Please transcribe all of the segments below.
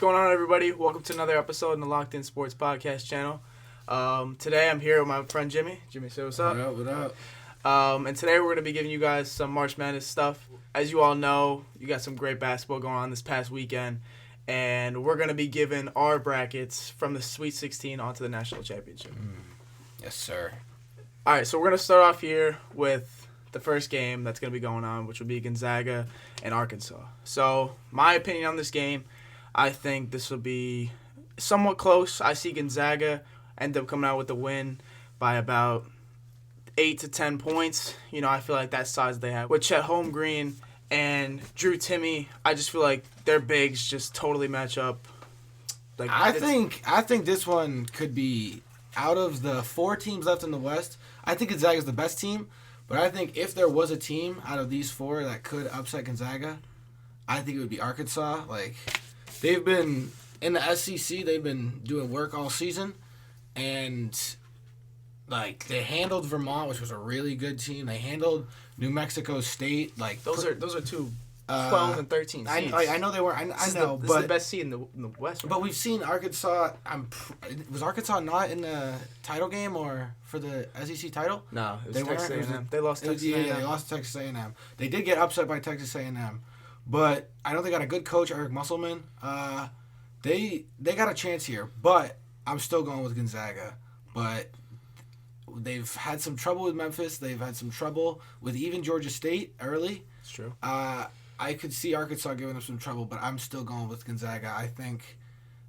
going on, everybody? Welcome to another episode in the Locked In Sports Podcast channel. Today I'm here with my friend Jimmy. Jimmy, say what's up. What up? And today we're going to be giving you guys some March Madness stuff. As you all know, you got some great basketball going on this past weekend. And we're going to be giving our brackets from the Sweet 16 onto the National Championship. Yes, sir. All right, so we're going to start off here with the first game that's going to be going on, which will be Gonzaga and Arkansas. So, my opinion on this game, I think this will be somewhat close. I see Gonzaga end up coming out with the win by about 8 to 10 points. You know, I feel like that size they have. With Chet Holmgren and Drew Timme, I just feel like their bigs just totally match up. I think this one could be, out of the 4 teams left in the West, I think Gonzaga's the best team. But I think if there was a team out of these 4 that could upset Gonzaga, I think it would be Arkansas. Like, they've been in the SEC, they've been doing work all season, and like they handled Vermont, which was a really good team. They handled New Mexico State. Like those are two 12 and 13 seeds. I know they were. I know, this but is the best seed in the West. Right? But we've seen Arkansas. Was Arkansas not in the title game or for the SEC title? No, it was they Texas weren't. A&M. They lost Texas A&M. Yeah, they lost to Texas A&M. They did get upset by Texas A&M, but I know they got a good coach, Eric Musselman. They got a chance here, but I'm still going with Gonzaga. But they've had some trouble with Memphis. They've had some trouble with even Georgia State early. It's true. I could see Arkansas giving them some trouble, but I'm still going with Gonzaga. I think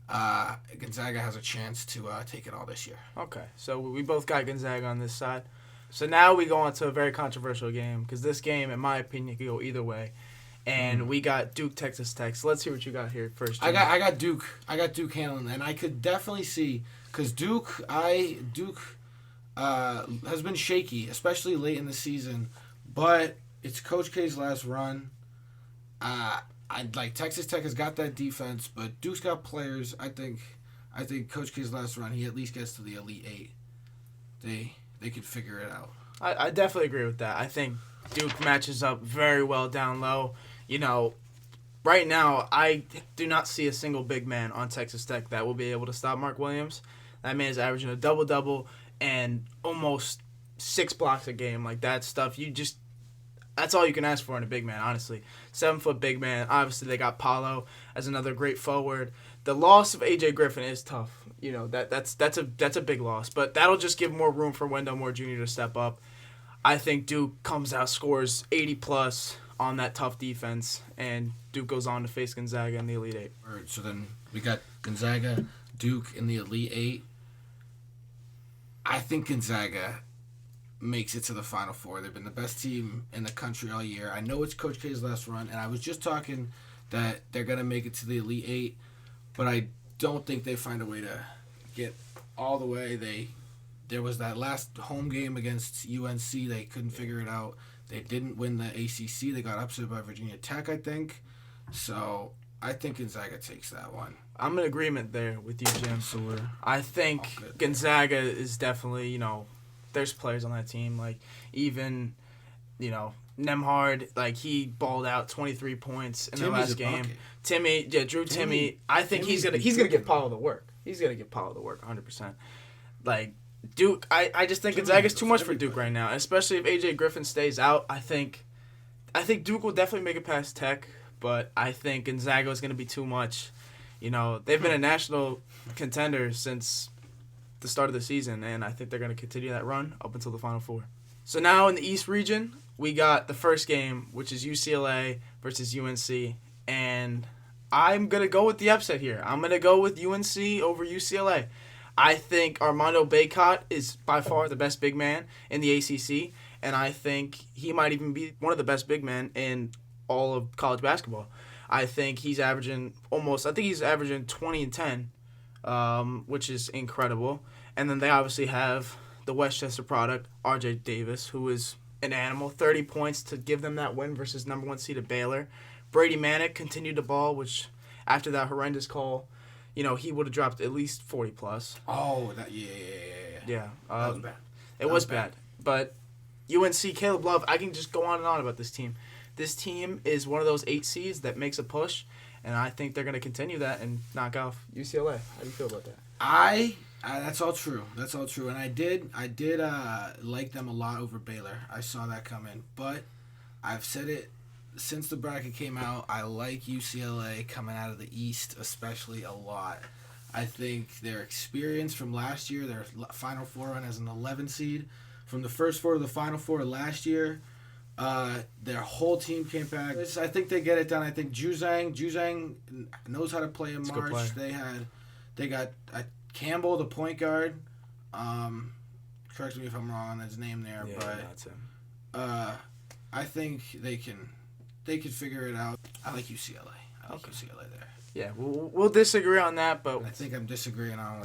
Gonzaga has a chance to take it all this year. Okay, so we both got Gonzaga on this side. So now we go on to a very controversial game, because this game, in my opinion, could go either way. And we got Duke, Texas Tech. So let's hear what you got here first. Jimmy. I got Duke. I got Duke handling, and I could definitely see, because Duke has been shaky, especially late in the season. But it's Coach K's last run. Texas Tech has got that defense, but Duke's got players. I think Coach K's last run, he at least gets to the Elite Eight. They could figure it out. I definitely agree with that. I think Duke matches up very well down low. You know, right now I do not see a single big man on Texas Tech that will be able to stop Mark Williams. That man is averaging a double-double and almost 6 blocks a game. Like, that stuff, that's all you can ask for in a big man, honestly. 7-foot big man. Obviously, they got Paolo as another great forward. The loss of A.J. Griffin is tough. You know, that's a big loss. But that'll just give more room for Wendell Moore Jr. to step up. I think Duke comes out, scores 80-plus on that tough defense, and Duke goes on to face Gonzaga in the Elite Eight. All right, so then we got Gonzaga, Duke in the Elite Eight. I think Gonzaga makes it to the Final Four. They've been the best team in the country all year. I know it's Coach K's last run, and I was just talking that they're going to make it to the Elite Eight, but I don't think they find a way to get all the way. There was that last home game against UNC. They couldn't figure it out. They didn't win the ACC. They got upset by Virginia Tech, I think. So I think Gonzaga takes that one. I'm in agreement there with you, Jim. I think Gonzaga is definitely, there's players on that team. Like, even, Nembhard, like, he balled out 23 points in the last game. Drew Timme, I think he's gonna give Paolo the work. He's gonna give Paolo the work 100%. Like, Duke, I just think Gonzaga's too much for Duke right now, especially if A.J. Griffin stays out. I think Duke will definitely make it past Tech, but I think Gonzaga is going to be too much. They've been a national contender since the start of the season, and I think they're going to continue that run up until the Final Four. So now in the East region, we got the first game, which is UCLA versus UNC, and I'm going to go with the upset here. I'm going to go with UNC over UCLA. I think Armando Bacot is by far the best big man in the ACC, and I think he might even be one of the best big men in all of college basketball. I think he's averaging 20 and 10, which is incredible. And then they obviously have the Westchester product, R.J. Davis, who is an animal. 30 points to give them that win versus number 1 seed Baylor. Brady Manick continued to ball, which after that horrendous call, he would have dropped at least 40 plus. Oh, yeah. Yeah. That was bad. It was bad. But UNC, Caleb Love, I can just go on and on about this team. This team is one of those 8 seeds that makes a push, and I think they're going to continue that and knock off UCLA. How do you feel about that? That's all true. That's all true. And I did like them a lot over Baylor. I saw that come in. But I've said it since the bracket came out. I like UCLA coming out of the East especially a lot. I think their experience from last year, their Final Four run as an 11 seed, from the first four to the Final Four last year, their whole team came back. I think they get it done. I think Juzang knows how to play in March. They got Campbell, the point guard. Correct me if I'm wrong on his name there, Yeah, but that's him. I think they can figure it out. I like UCLA. I like UCLA there. Yeah, we'll disagree on that, but I think I'm disagreeing on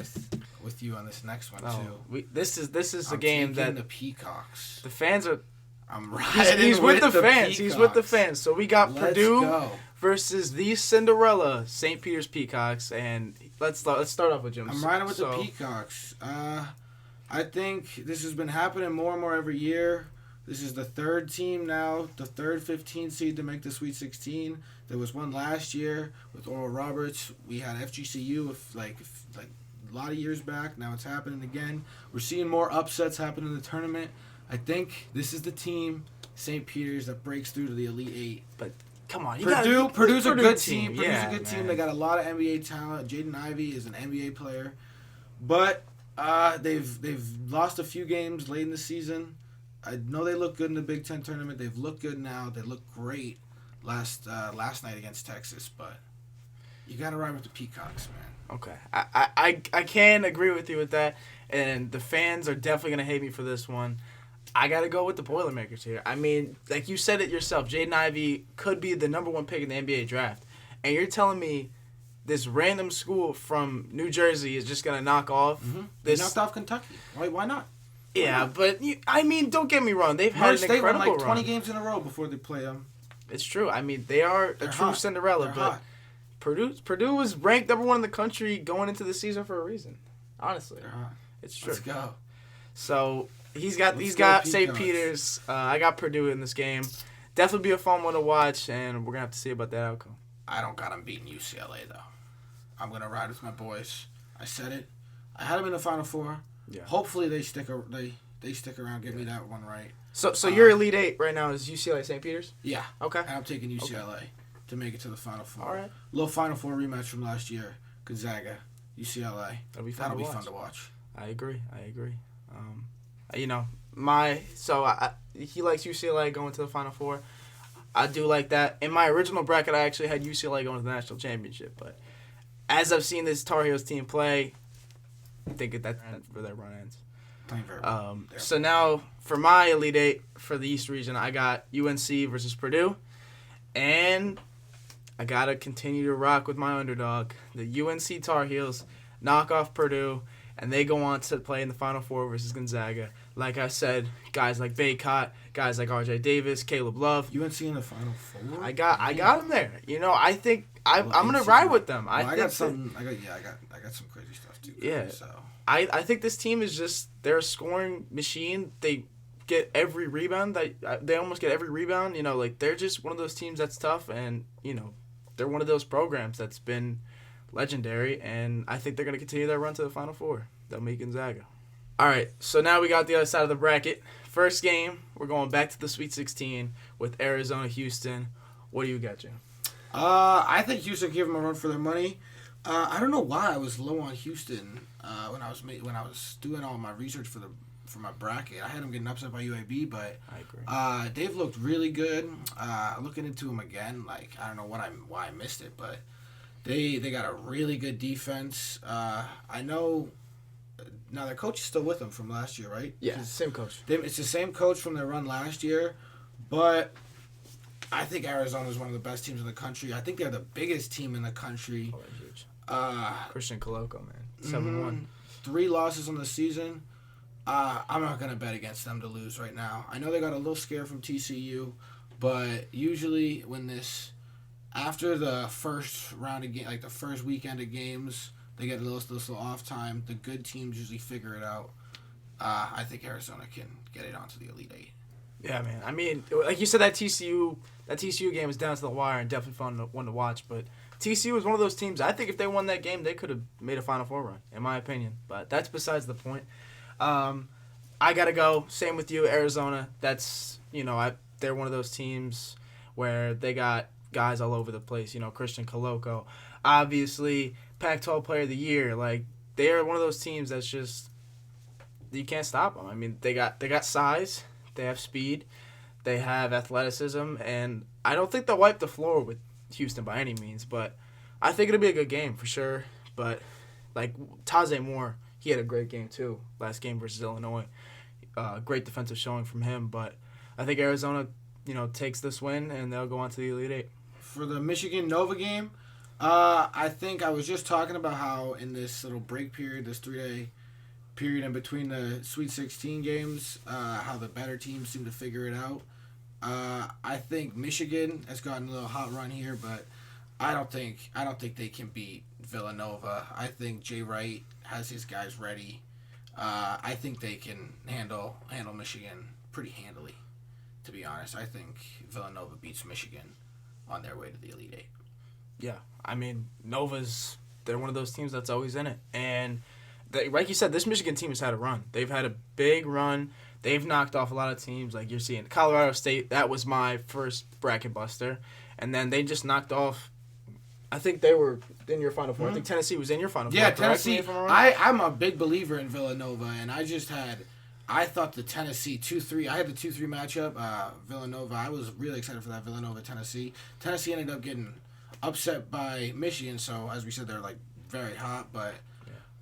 with you on this next one too. This is a game that the Peacocks. The fans are. I'm riding. He's with the fans. Peacocks. He's with the fans. So we got Let's Purdue go. versus the Cinderella St. Peter's Peacocks, and let's start off with Jim. I'm riding with the Peacocks. I think this has been happening more and more every year. This is the third team now, the third 15 seed to make the Sweet 16. There was one last year with Oral Roberts. We had FGCU like a lot of years back. Now it's happening again. We're seeing more upsets happen in the tournament. I think this is the team, St. Peter's, that breaks through to the Elite Eight. But come on, Purdue's a good team. Purdue's Yeah, a good team. man. They got a lot of NBA talent. Jaden Ivey is an NBA player, but they've lost a few games late in the season. I know they look good in the Big Ten tournament. They've looked good now. They look great last night against Texas, but you got to ride with the Peacocks, man. Okay, I can agree with you with that, and the fans are definitely gonna hate me for this one. I gotta go with the Boilermakers here. I mean, like you said it yourself, Jaden Ivey could be the number one pick in the NBA draft, and you're telling me this random school from New Jersey is just gonna knock off They knocked off Kentucky. Why not? Yeah, but don't get me wrong. They've had Murray an State won incredible like 20 run. games in a row before they play them. It's true. I mean, they are a true hot. Cinderella, They're but hot. Purdue was ranked number one in the country going into the season for a reason. Honestly, They're hot. it's true. Let's go. So he's Let's go got St. Peacocks. Peter's. I got Purdue in this game. Definitely be a fun one to watch, and we're gonna have to see about that outcome. I don't got them beating UCLA, though. I'm going to ride with my boys. I said it. I had them in the Final Four. Yeah. Hopefully they stick around, give me that one right. So your Elite Eight right now is UCLA, St. Peter's. Yeah. Okay. And I'm taking UCLA to make it to the Final Four. All right. Little Final Four rematch from last year. Gonzaga, UCLA. That'll be fun fun to watch. I agree. He likes UCLA going to the Final Four. I do like that. In my original bracket, I actually had UCLA going to the national championship, but as I've seen this Tar Heels team play, I think that's where their run ends. Playing very well. So now for my Elite Eight for the East region, I got UNC versus Purdue, and I gotta continue to rock with my underdog, the UNC Tar Heels, knock off Purdue, and they go on to play in the Final Four versus Gonzaga. Like I said, guys like Baycott, guys like R.J. Davis, Caleb Love. UNC in the Final Four. I got them there. I think I'm gonna ride with them. I got some crazy stuff too. Yeah. So I think this team is just they're a scoring machine. They get every rebound. They almost get every rebound. They're just one of those teams that's tough, and they're one of those programs that's been legendary. And I think they're gonna continue their run to the Final Four. They'll meet Gonzaga. All right, so now we got the other side of the bracket. First game, we're going back to the Sweet 16 with Arizona Houston. What do you got, Jim? I think Houston gave them a run for their money. I don't know why I was low on Houston when I was doing all my research for my bracket. I had them getting upset by UAB, but I agree. they've looked really good. Looking into them again, I don't know why I missed it, but they got a really good defense. I know. Now, their coach is still with them from last year, right? Yeah, same coach. It's the same coach from their run last year, but I think Arizona is one of the best teams in the country. I think they're the biggest team in the country. Oh, they're huge. Christian Coloco, man. 7-1. 3 losses on the season. I'm not going to bet against them to lose right now. I know they got a little scare from TCU, but usually after the first round of game, like the first weekend of games, they get a little off time. The good teams usually figure it out. I think Arizona can get it onto the Elite Eight. Yeah, man. Like you said, that TCU game is down to the wire and definitely one to watch. But TCU was one of those teams. I think if they won that game, they could have made a Final Four run, in my opinion. But that's besides the point. I gotta go. Same with you, Arizona. That's they're one of those teams where they got guys all over the place. Christian Coloco, obviously Pac-12 Player of the Year. Like they are one of those teams that's just you can't stop them. I mean, they got size, they have speed, they have athleticism, and I don't think they'll wipe the floor with Houston by any means. But I think it'll be a good game for sure. But like Taze Moore, he had a great game too last game versus Illinois. Great defensive showing from him. But I think Arizona, takes this win and they'll go on to the Elite Eight. For the Michigan Nova game, I think I was just talking about how in this little break period, this 3-day period in between the Sweet 16 games, how the better teams seem to figure it out. I think Michigan has gotten a little hot run here, but I don't think they can beat Villanova. I think Jay Wright has his guys ready. I think they can handle Michigan pretty handily. To be honest, I think Villanova beats Michigan on their way to the Elite Eight. Yeah, I mean they're one of those teams that's always in it, and like you said, this Michigan team has had a run. They've had a big run. They've knocked off a lot of teams. Like you're seeing Colorado State, that was my first bracket buster. And then they just knocked off, I think they were in your Final Four. Mm-hmm. I think Tennessee was in your Final Four. Yeah, Tennessee. I'm a big believer in Villanova, and I thought the Tennessee 2-3, I had the 2-3 matchup, Villanova. I was really excited for that Villanova-Tennessee. Tennessee ended up getting upset by Michigan, so as we said, they're like very hot, but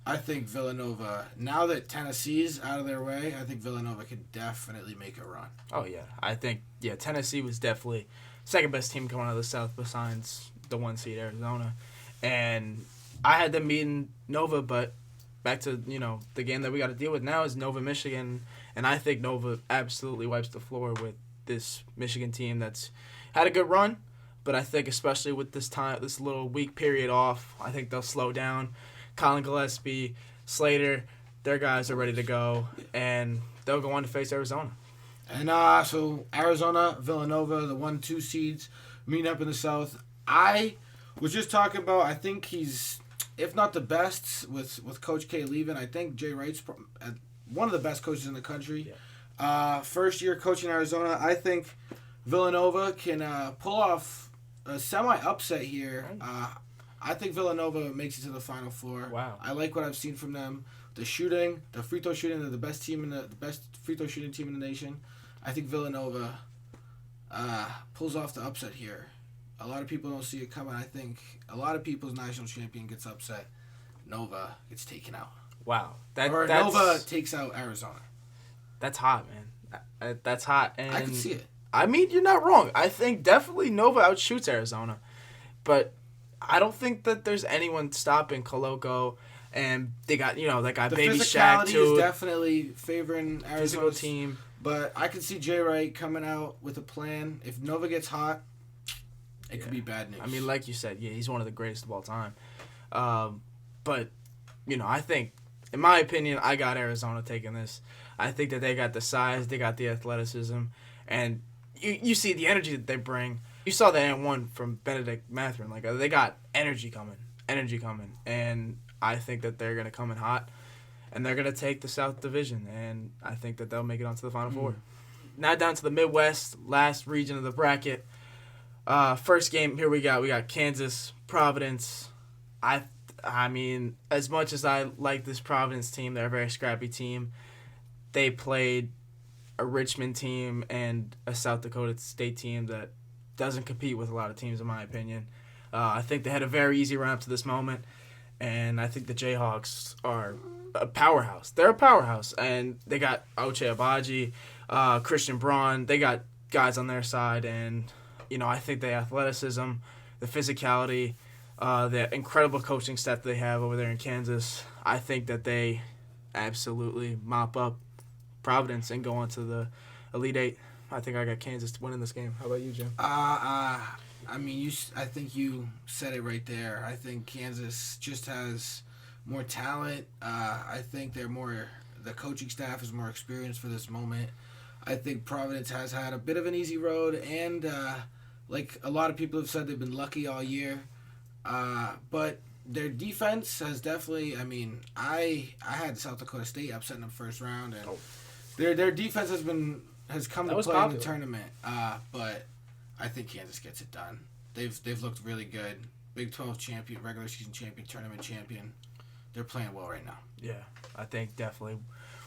I think Villanova, now that Tennessee's out of their way, I think Villanova could definitely make a run. Oh, yeah. I think, Tennessee was definitely second best team coming out of the South besides the 1 seed Arizona. And I had them beating Nova, but back to, the game that we got to deal with now is Nova-Michigan. And I think Nova absolutely wipes the floor with this Michigan team that's had a good run. But I think especially with this little week period off, I think they'll slow down. Colin Gillespie, Slater, their guys are ready to go, and they'll go on to face Arizona. And so Arizona, Villanova, the 1-2 seeds, meet up in the South. I was just talking about, I think he's, if not the best, with Coach K leaving, I think Jay Wright's one of the best coaches in the country. Yeah. First year coaching Arizona, I think Villanova can pull off a semi-upset here. I think Villanova makes it to the Final Four. Wow. I like what I've seen from them. The shooting, the free throw shooting, they're the best free throw shooting team in the nation. I think Villanova pulls off the upset here. A lot of people don't see it coming. I think a lot of people's national champion gets upset. Nova gets taken out. Wow. Nova takes out Arizona. That's hot, man. That's hot. And I can see it. I mean, you're not wrong. I think definitely Nova outshoots Arizona. But I don't think that there's anyone stopping Coloco, and they got that guy Baby Shaq too. The physicality is definitely favoring Arizona's team, but I could see Jay Wright coming out with a plan. If Nova gets hot, it could be bad news. I mean, like you said, he's one of the greatest of all time. But I think, in my opinion, I got Arizona taking this. I think that they got the size, they got the athleticism, and you see the energy that they bring. You saw the N1 from Benedict Mathurin. Like, they got energy coming. And I think that they're going to come in hot, and they're going to take the South Division, and I think that they'll make it onto the Final Four. Now down to the Midwest, last region of the bracket. First game, here we got Kansas, Providence. I mean, as much as I like this Providence team, they're a very scrappy team. They played a Richmond team and a South Dakota State team that doesn't compete with a lot of teams, in my opinion. I think they had a very easy run up to this moment, and I think the Jayhawks are a powerhouse. They're a powerhouse, and they got Ochai Agbaji, Christian Braun. They got guys on their side, and I think the athleticism, the physicality, the incredible coaching staff they have over there in Kansas. I think that they absolutely mop up Providence and go on to the Elite Eight. I think I got Kansas winning this game. How about you, Jim? I mean, I think you said it right there. I think Kansas just has more talent. I think the coaching staff is more experienced for this moment. I think Providence has had a bit of an easy road, and like a lot of people have said, they've been lucky all year. But their defense has definitely. I mean, I had South Dakota State upsetting them first round, and their defense has come to play popular in the tournament. But I think Kansas gets it done. They've looked really good. Big 12 champion, regular season champion, tournament champion. They're playing well right now. Yeah, I think definitely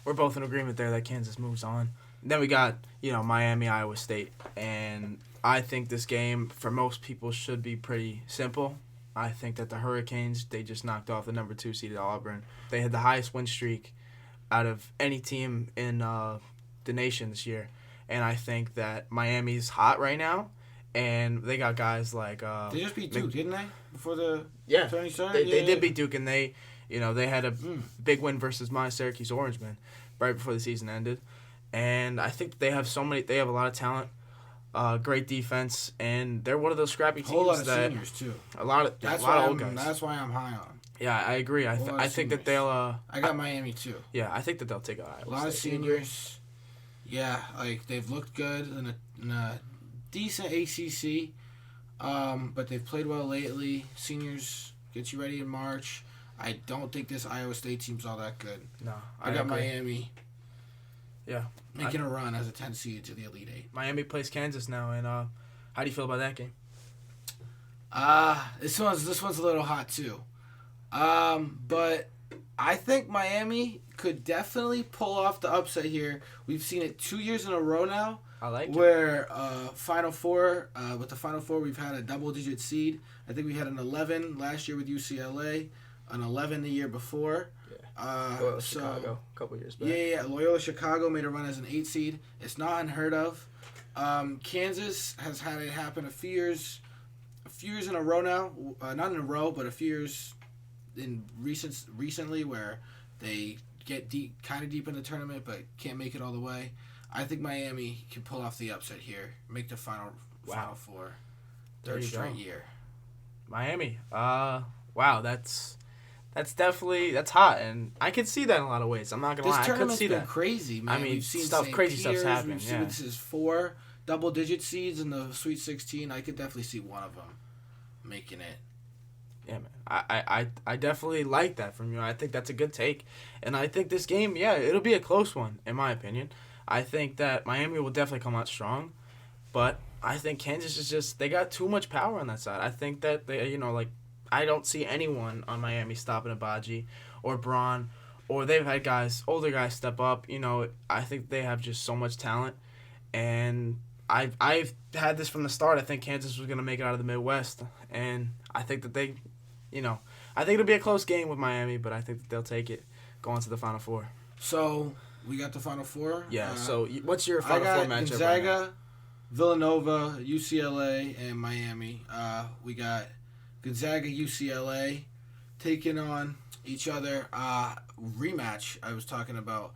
we're both in agreement there that Kansas moves on. Then we got, Miami, Iowa State. And I think this game, for most people, should be pretty simple. I think that the Hurricanes, they just knocked off the number 2 seeded Auburn. They had the highest win streak out of any team in the nation this year. And I think that Miami's hot right now. And they got guys like... they just beat Duke, didn't they? Before the tourney started? They did beat Duke, and they had a big win versus my Syracuse Orangemen right before the season ended. And I think they have a lot of talent, great defense, and they're one of those scrappy teams. A whole lot of seniors, too. A lot of old guys. That's why I'm high on. Yeah, I agree. I think that they'll... I got Miami, too. Yeah, I think that they'll take Iowa State. A lot of seniors. Yeah, they've looked good in a decent ACC, but they've played well lately. Seniors get you ready in March. I don't think this Iowa State team's all that good. No, I got Miami. Yeah, making a run as a 10 seed to the Elite Eight. Miami plays Kansas now, and how do you feel about that game? This one's a little hot too, but I think Miami could definitely pull off the upset here. We've seen it 2 years in a row now. I like where Final Four, with the Final Four, we've had a double-digit seed. I think we had an 11 last year with UCLA, an 11 the year before. Yeah. Loyola Chicago, a couple years back. Yeah. Loyola Chicago made a run as an 8 seed. It's not unheard of. Kansas has had it happen a few years in a row now. Not in a row, but a few years recently where they get kind of deep in the tournament, but can't make it all the way. I think Miami can pull off the upset here, make the Final Four, third straight year. Miami, wow, that's hot, and I can see that in a lot of ways. I'm not gonna lie, I could see that. This tournament's been crazy, man. I mean, we've seen crazy stuff's happening. We've seen this is 4 double-digit seeds in the Sweet 16. I could definitely see one of them making it. Yeah, man. I definitely like that from you. I think that's a good take, and I think this game, it'll be a close one in my opinion. I think that Miami will definitely come out strong, but I think Kansas is just, they got too much power on that side. I think that they, I don't see anyone on Miami stopping Agbaji or Braun, or they've had older guys step up. I think they have just so much talent, and I've had this from the start. I think Kansas was going to make it out of the Midwest, and I think that they, I think it'll be a close game with Miami, but I think that they'll take it, go on to the Final Four. So... we got the Final Four. Yeah. So what's your Final Four matchup? Gonzaga, right Villanova, UCLA, and Miami. We got Gonzaga, UCLA taking on each other. Rematch. I was talking about.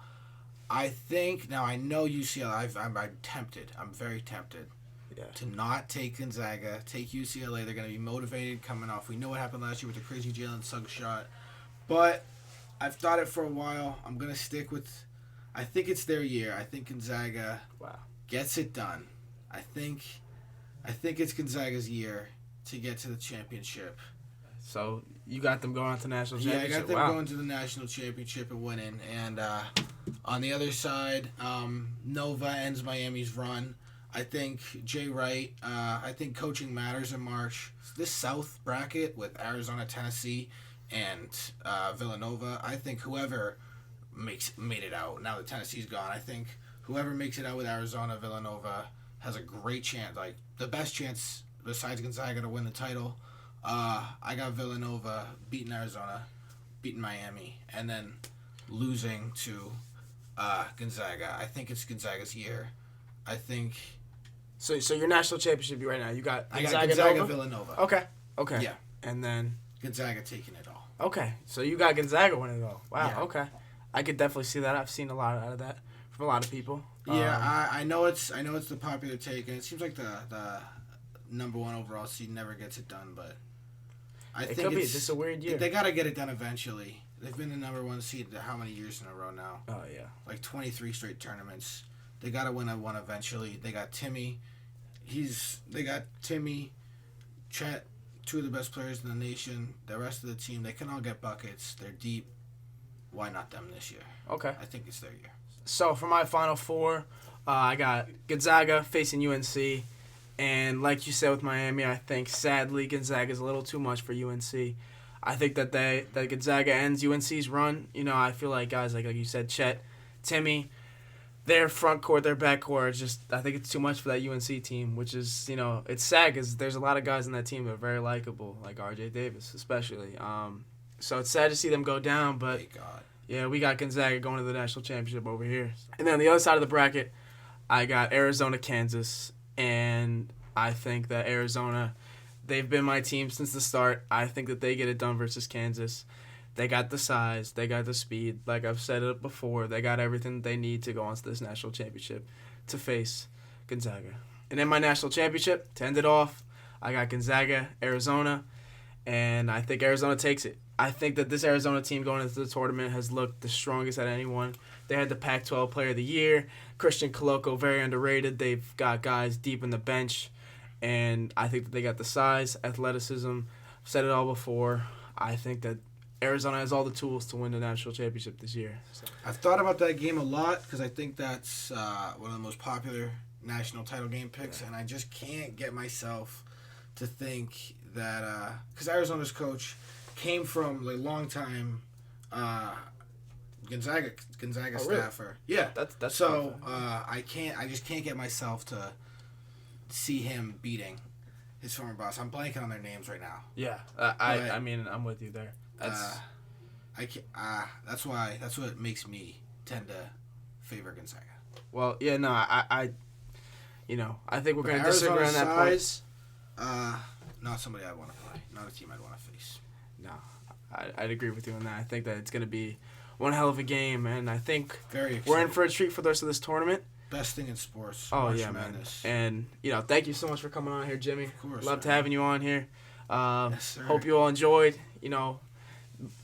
I think now I know UCLA. I'm tempted. I'm very tempted. Yeah. To not take Gonzaga, take UCLA. They're going to be motivated coming off. We know what happened last year with the crazy Jalen Suggs shot, but I've thought it for a while. I'm going to stick with. I think it's their year. I think Gonzaga gets it done. I think it's Gonzaga's year to get to the championship. So you got them going on to the national championship? Yeah, I got them going to the national championship and winning. And on the other side, Nova ends Miami's run. I think Jay Wright, I think coaching matters in March. This South bracket with Arizona, Tennessee, and Villanova, I think whoever made it out. Now that Tennessee's gone, I think whoever makes it out with Arizona, Villanova has a great chance, like the best chance besides Gonzaga to win the title. I got Villanova beating Arizona, beating Miami, and then losing to Gonzaga. I think it's Gonzaga's year. I think. So your national championship right now, you got Gonzaga, I got Gonzaga, Villanova. Okay. Yeah. And then Gonzaga taking it all. Okay, so you got Gonzaga winning it all. Wow. Yeah. Okay. I could definitely see that. I've seen a lot out of that from a lot of people. Yeah, I know it's the popular take, and it seems like the number 1 overall seed never gets it done, but I think it's just a weird year. They got to get it done eventually. They've been the number 1 seed how many years in a row now? Oh yeah, like 23 straight tournaments. They got to win one eventually. They got Timmy. Chet, two of the best players in the nation. The rest of the team, they can all get buckets. They're deep. Why not them this year? Okay. I think it's their year. So for my Final Four, I got Gonzaga facing UNC. And like you said with Miami, I think sadly Gonzaga is a little too much for UNC. I think that Gonzaga ends UNC's run. You know, I feel like guys like you said, Chet, Timmy, their front court, their back court, I think it's too much for that UNC team, which is, you know, it's sad because there's a lot of guys in that team that are very likable, like R.J. Davis especially. So it's sad to see them go down, but Thank God. yeah, we got Gonzaga going to the national championship over here. And then on the other side of the bracket, I got Arizona, Kansas, and I think that Arizona, they've been my team since the start. I think that they get it done versus Kansas. They got the size. They got the speed. Like I've said it before, they got everything they need to go on to this national championship to face Gonzaga. And in my national championship, to end it off, I got Gonzaga, Arizona, and I think Arizona takes it. I think that this Arizona team going into the tournament has looked the strongest at anyone. They had the Pac-12 Player of the Year. Christian Coloco, very underrated. They've got guys deep in the bench, and I think that they got the size, athleticism. I've said it all before. I think that Arizona has all the tools to win the national championship this year. So. I've thought about that game a lot because I think that's one of the most popular national title game picks, and I just can't get myself to think that because Arizona's coach came from a long time Gonzaga staffer. Really? Yeah, that's so I just can't get myself to see him beating his former boss. I'm blanking on their names right now. Yeah, I mean I'm with you there. That's what makes me tend to favor Gonzaga. Well, yeah, no, I think we're going to Arizona disagree on that size, not somebody I'd want to play. Not a team I'd want to face. No, I'd agree with you on that. I think that it's going to be one hell of a game, and I think we're in for a treat for the rest of this tournament. Best thing in sports. Oh, yeah, man. And, thank you so much for coming on here, Jimmy. Of course. Loved having you on here. Yes, sir. Hope you all enjoyed.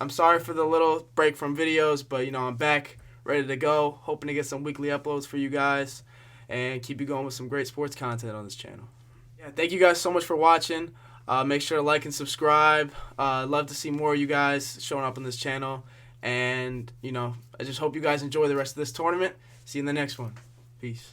I'm sorry for the little break from videos, but, I'm back, ready to go, hoping to get some weekly uploads for you guys and keep you going with some great sports content on this channel. Yeah, thank you guys so much for watching. Make sure to like and subscribe. Love to see more of you guys showing up on this channel. And, I just hope you guys enjoy the rest of this tournament. See you in the next one. Peace.